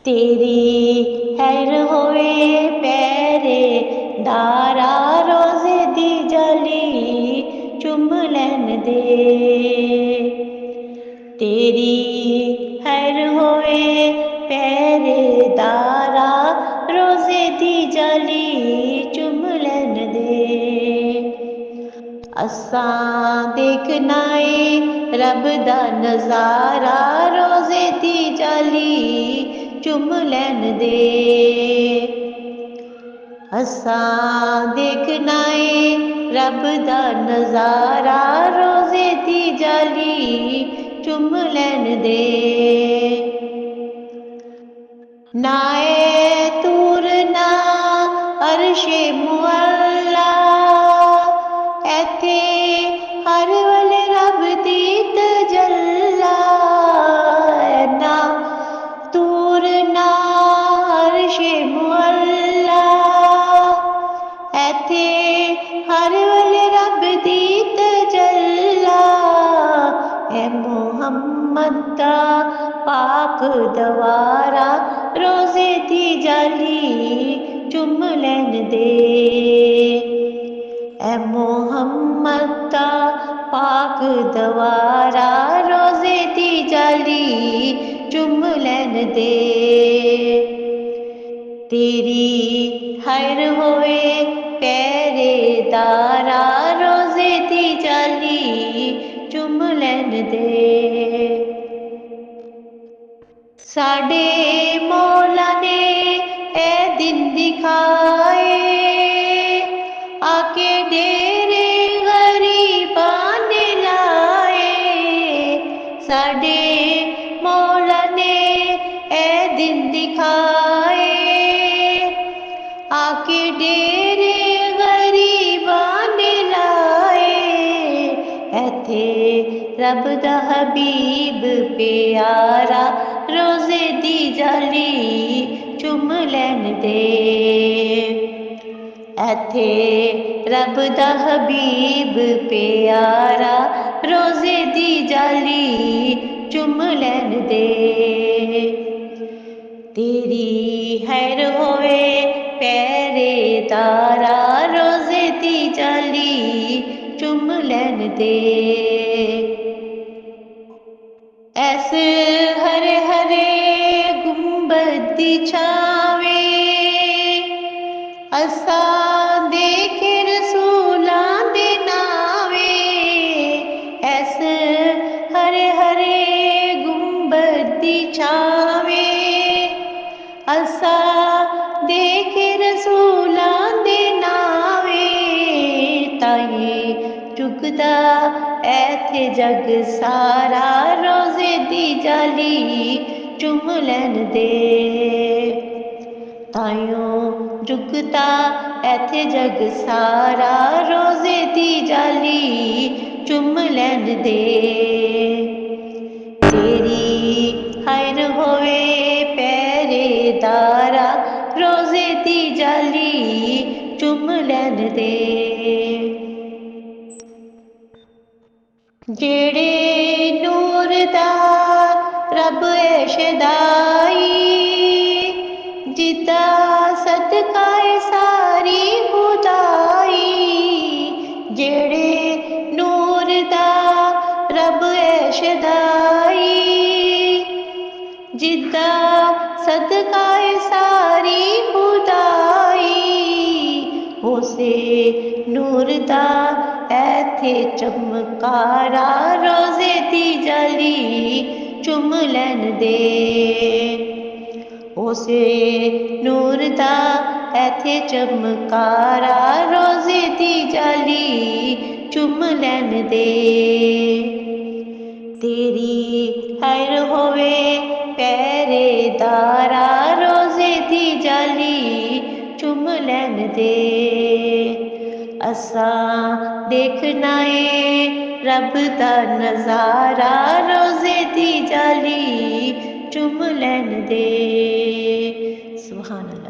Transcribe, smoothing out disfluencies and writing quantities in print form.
तेरी हैर होवे पैरे दारा रोजे दी जाली चुम लैन दे। तेरी हैर होवे पैरे दारा रोजे दी जाली चुम लैन दे। असां देखना है रब दा नज़ारा रोजे दी जाली चुम लैन दे। असां देखना है रब दा नज़ारा रोजे दी जाली चुम लैन दे। नाए तूर ना अर्शे मुअल्ला ऐथे हर वले रब दी तजल्ला। ना तूर ना अर्शे मुअल्ला ऐथे हर वले रब दी तजल्ला। ऐ मोहम्मद दा पाक दवारा रोजे दी जाली चुम लैन दे। ऐ मोहम्मद दा पाक दवारा रोजे दी जाली चुम लैन दे। तेरी हैर होए पैरे दारा रोजे दी जाली चुम लैन दे। साडे मौला ने ए दिन दिखाए आके डेरे गरीबां ने लाए। साडे मौला ने ए दिन दिखाए आके डेरे गरीबां ने लाए। ऐथे रब दा हबीब प्यारा रोजे दी जाली चुम लैन दे। ऐथे रब दा हबीब प्यारा रोजे दी जाली चुम लैन दे। तेरी हैर होए पैरे दारा रोजे दी जाली चुम लैन दे। ऐस हरे हरे गुंबद दी छावे असां देखे रसूलां दे नावे। ऐस हरे हरे गुंबद दी छावे असां देखे रसूलां दे नावे। ताई चुगदा ऐथे जग सारा रोजे दी जाली चुम लैन दे। ताइयों जुगता ऐथे जग सारा रोजे दी जाली चुम लैन दे। तेरी हैर होवे पैरे दारा रोजे दी जाली चुम लैन दे। जेड़े नूर दा रब ऐ शदाई जिदा सदका है सारी खुदाई। जेड़े नूर दा रब ऐ शदाई जिदा सदका है सारी खुदाई। उसे नूर दा ऐथे चमकारा रोजे दी जाली चुम लैन दे। उसे नूर दा ऐथे चमकारा रोजे दी जाली चुम लैन दे। तेरी हैर होवे पैरे दारा रोजे दी जाली चुम लैन दे। असां देखना है रब दा नज़ारा रोजे दी जाली चुम लैन दे। सुभान अल्लाह।